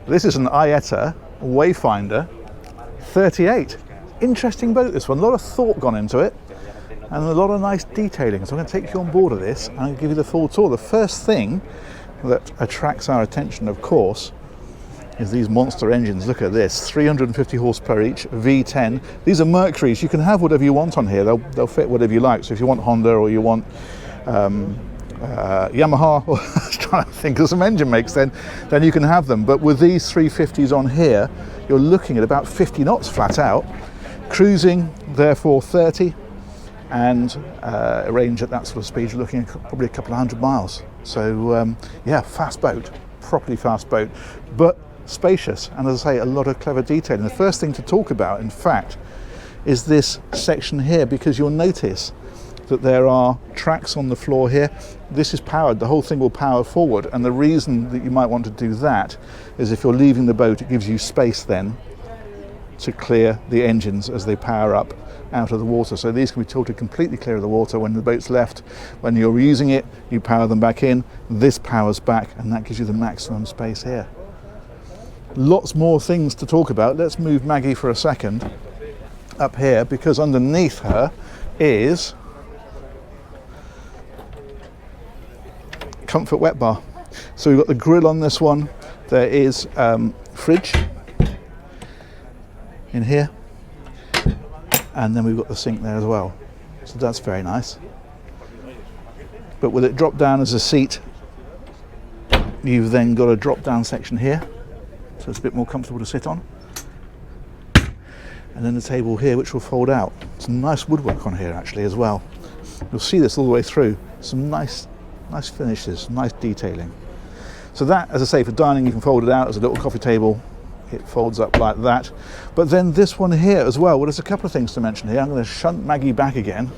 This is an Aiata Wayfinder 38. Interesting boat, this one. A lot of thought gone into it and a lot of nice detailing. So I'm going to take you on board of this and I'll give you the full tour. The first thing that attracts our attention, of course, is these monster engines. Look at this, 350 horsepower each, V10. These are Mercuries. You can have whatever you want on here. They'll fit whatever you like. So if you want Honda or you want Yamaha, or I was trying to think of some engine makes, then you can have them. But with these 350s on here, you're looking at about 50 knots flat out. Cruising, therefore 30, and a range at that sort of speed, you're looking at probably a couple of 100 miles. So yeah, fast boat, properly fast boat, but spacious, and as I say, a lot of clever detailing. The first thing to talk about, in fact, is this section here, because you'll notice that there are tracks on the floor here. This is powered, the whole thing will power forward, and the reason that you might want to do that is if you're leaving the boat, it gives you space then to clear the engines as they power up out of the water. So these can be tilted completely clear of the water when the boat's left. When you're using it, you power them back in, this powers back, and that gives you the maximum space here. Lots more things to talk about. Let's move Maggie for a second up here, because underneath her is comfort wet bar. So we've got the grill on this one. There is fridge in here, and then we've got the sink there as well. So that's very nice. But with it drop down as a seat, you've then got a drop down section here, so it's a bit more comfortable to sit on. And then the table here, which will fold out. Some nice woodwork on here actually as well. You'll see this all the way through. Some nice finishes, nice detailing. So that, as I say, for dining, you can fold it out as a little coffee table. It folds up like that. But then this one here as well, there's a couple of things to mention here. I'm going to shunt Maggie back again.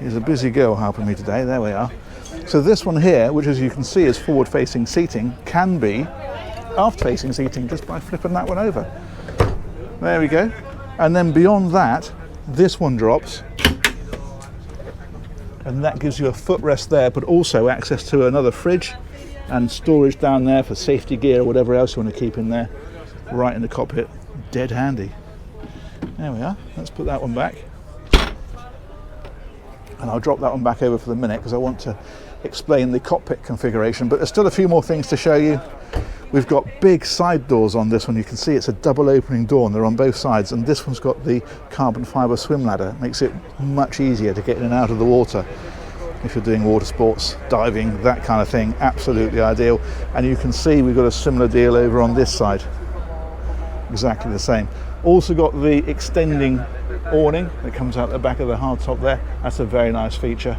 She's a busy girl helping me today. There we are. So this one here, which as you can see is forward-facing seating, can be aft-facing seating just by flipping that one over. There we go. And then beyond that, this one drops, and that gives you a footrest there, but also access to another fridge and storage down there for safety gear or whatever else you want to keep in there, right in the cockpit. Dead handy. There we are. Let's put that one back, and I'll drop that one back over for the minute because I want to explain the cockpit configuration, but there's still a few more things to show you. We've got big side doors on this one. You can see it's a double opening door and they're on both sides, and this one's got the carbon fibre swim ladder. It makes it much easier to get in and out of the water if you're doing water sports, diving, that kind of thing. Absolutely ideal. And you can see we've got a similar deal over on this side, exactly the same. Also got the extending awning that comes out the back of the hardtop there. That's a very nice feature.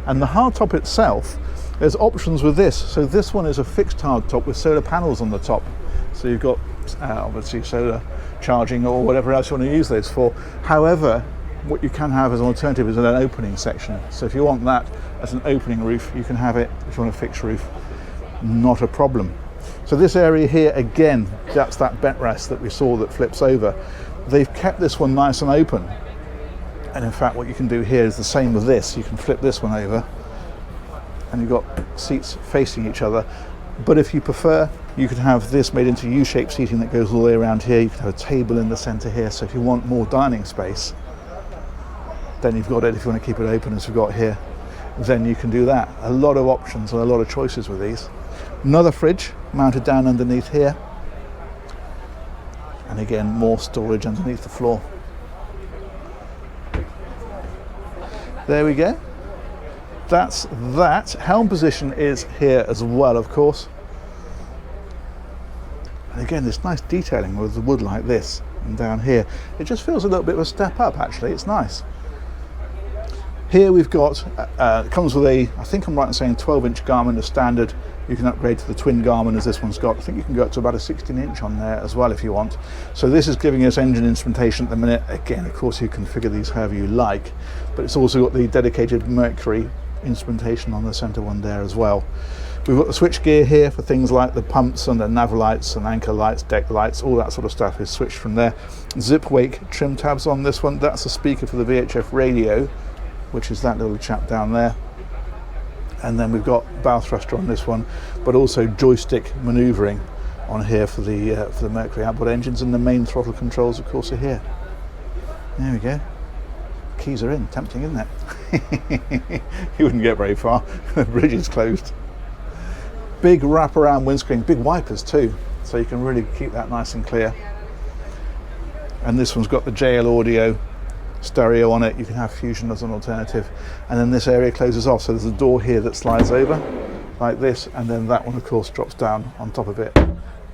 And the hardtop itself, there's options with this. So this one is a fixed hardtop with solar panels on the top. So you've got obviously solar charging or whatever else you want to use those for. However, what you can have as an alternative is an opening section. So if you want that as an opening roof, you can have it. If you want a fixed roof, not a problem. So this area here, again, that's that bent rest that we saw that flips over. They've kept this one nice and open. And in fact, what you can do here is the same with this. You can flip this one over, and you've got seats facing each other. But if you prefer, you could have this made into U-shaped seating that goes all the way around here. You could have a table in the centre here. So if you want more dining space, then you've got it. If you want to keep it open as we've got here, then you can do that. A lot of options and a lot of choices with these. Another fridge mounted down underneath here. And again, more storage underneath the floor. There we go. That's that. Helm position is here as well, of course. And again, this nice detailing with the wood like this and down here. It just feels a little bit of a step up, actually. It's nice. Here we've got, it comes with a, I think I'm right in saying 12-inch Garmin as standard. You can upgrade to the twin Garmin as this one's got. I think you can go up to about a 16-inch on there as well if you want. So this is giving us engine instrumentation at the minute. Again, of course, you configure these however you like, but it's also got the dedicated Mercury instrumentation on the center one there as well. We've got the switch gear here for things like the pumps and the nav lights and anchor lights, deck lights, all that sort of stuff is switched from there. Zip wake trim tabs on this one. That's a speaker for the VHF radio, which is that little chap down there. And then we've got bow thruster on this one, but also joystick maneuvering on here for the Mercury outboard engines, and the main throttle controls of course are here. There we go. Keys are in. Tempting, isn't it? You wouldn't get very far. The bridge is closed. Big wraparound windscreen, big wipers too, so you can really keep that nice and clear. And this one's got the JL audio stereo on it. You can have Fusion as an alternative, and then this area closes off, so there's a door here that slides over like this, and then that one of course drops down on top of it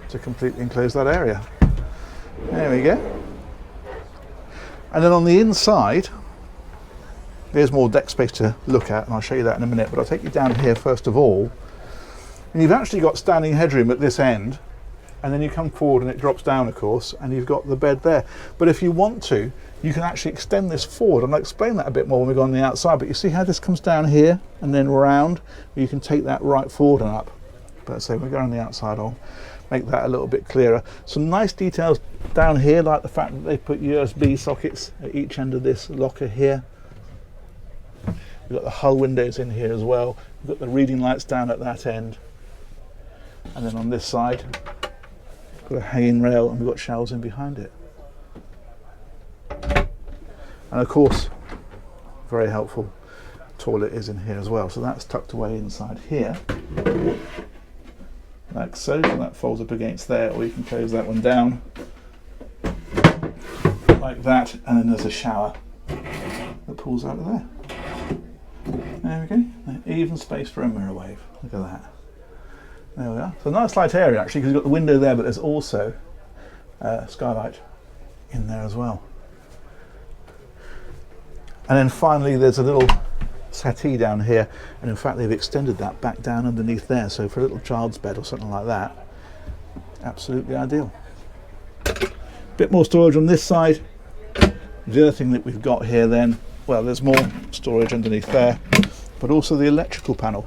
to completely enclose that area. There we go. And then on the inside there's more deck space to look at, and I'll show you that in a minute, but I'll take you down here first of all, and you've actually got standing headroom at this end, and then you come forward and it drops down of course, and you've got the bed there. But if you want to, you can actually extend this forward, and I'll explain that a bit more when we go on the outside. But you see how this comes down here and then round? You can take that right forward and up. But so when we go on the outside, I'll make that a little bit clearer. Some nice details down here, like the fact that they put USB sockets at each end of this locker here. We've got the hull windows in here as well. We've got the reading lights down at that end. And then on this side, we've got a hanging rail, and we've got shelves in behind it. And of course, very helpful, toilet is in here as well. So that's tucked away inside here, like so. So that folds up against there, or you can close that one down like that, and then there's a shower that pulls out of there. There we go. Even space for a mirror wave. Look at that. There we are. So nice light area actually, because you've got the window there, but there's also a skylight in there as well. And then finally there's a little settee down here, and in fact they've extended that back down underneath there, so for a little child's bed or something like that, absolutely ideal. Bit more storage on this side. The other thing that we've got here then, well, there's more storage underneath there, but also the electrical panel.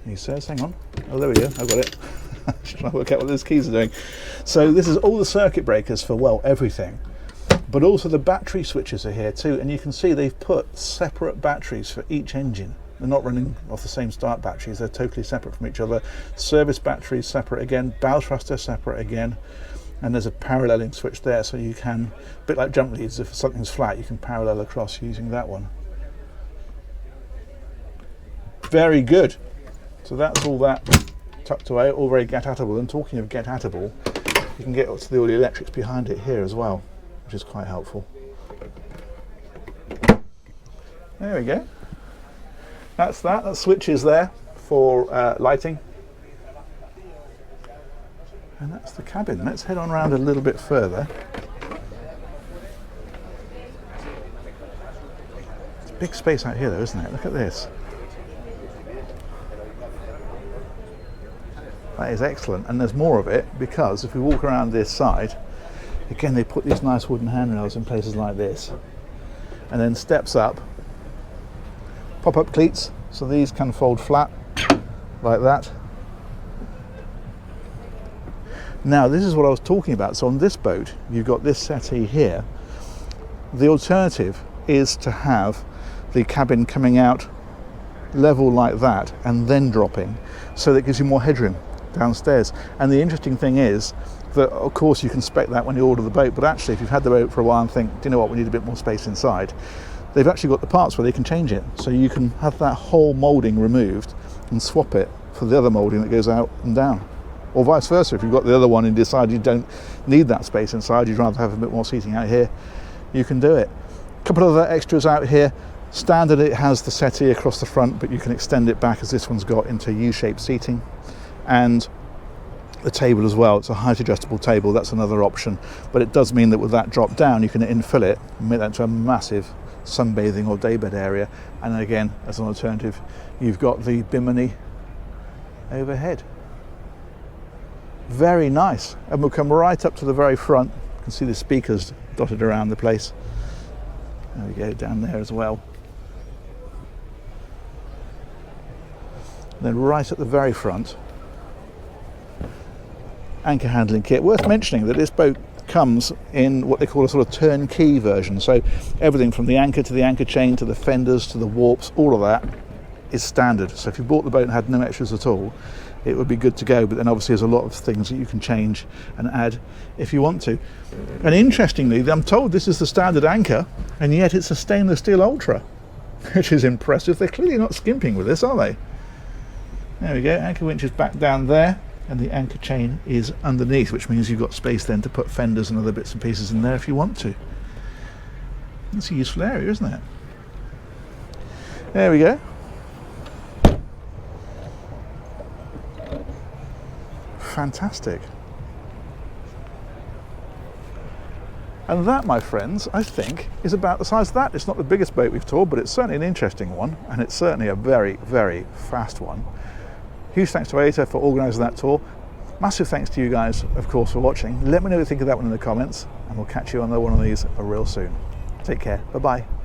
He says, hang on, oh there we go, I've got it. Just trying to work out what those keys are doing. So this is all the circuit breakers for, well, everything, but also the battery switches are here too, and you can see they've put separate batteries for each engine. They're not running off the same start batteries, they're totally separate from each other. Service batteries separate again, bow thruster separate again, and there's a paralleling switch there, so you can, a bit like jump leads, if something's flat you can parallel across using that one. Very good. So that's all that tucked away, all very get-atable. And talking of get-atable, you can get to all the electrics behind it here as well, which is quite helpful. There we go. That's that. That switch is there for lighting. And that's the cabin. Let's head on around a little bit further. It's a big space out here though, isn't it? Look at this. That is excellent, and there's more of it, because if we walk around this side, again they put these nice wooden handrails in places like this, and then steps up, pop-up cleats, so these can fold flat like that. Now this is what I was talking about. So on this boat you've got this settee here. The alternative is to have the cabin coming out level like that and then dropping, so that gives you more headroom downstairs. And the interesting thing is that of course you can spec that when you order the boat, but actually if you've had the boat for a while and think, do you know what, we need a bit more space inside, they've actually got the parts where they can change it, so you can have that whole moulding removed and swap it for the other moulding that goes out and down, or vice versa. If you've got the other one and decide you don't need that space inside, you'd rather have a bit more seating out here, you can do it. A couple of other extras out here. Standard, it has the settee across the front, but you can extend it back, as this one's got, into U-shaped seating. And the table as well, it's a height adjustable table, that's another option, but it does mean that with that drop down you can infill it and make that into a massive sunbathing or daybed area. And again, as an alternative, you've got the bimini overhead. Very nice. And we'll come right up to the very front. You can see the speakers dotted around the place. There we go, down there as well. And then right at the very front, anchor handling kit. Worth mentioning that this boat comes in what they call a sort of turnkey version, so everything from the anchor to the anchor chain to the fenders to the warps, all of that is standard. So if you bought the boat and had no extras at all, it would be good to go. But then obviously there's a lot of things that you can change and add if you want to. And interestingly, I'm told this is the standard anchor, and yet it's a stainless steel Ultra, which is impressive. They're clearly not skimping with this, are they? There we go, anchor winch is back down there, and the anchor chain is underneath, which means you've got space then to put fenders and other bits and pieces in there if you want to. That's a useful area, isn't it? There we go. Fantastic. And that, my friends, I think is about the size of that. It's not the biggest boat we've toured, but it's certainly an interesting one, and it's certainly a very, very fast one. Huge thanks to Aiata for organising that tour. Massive thanks to you guys, of course, for watching. Let me know what you think of that one in the comments, and we'll catch you on another one of these real soon. Take care. Bye-bye.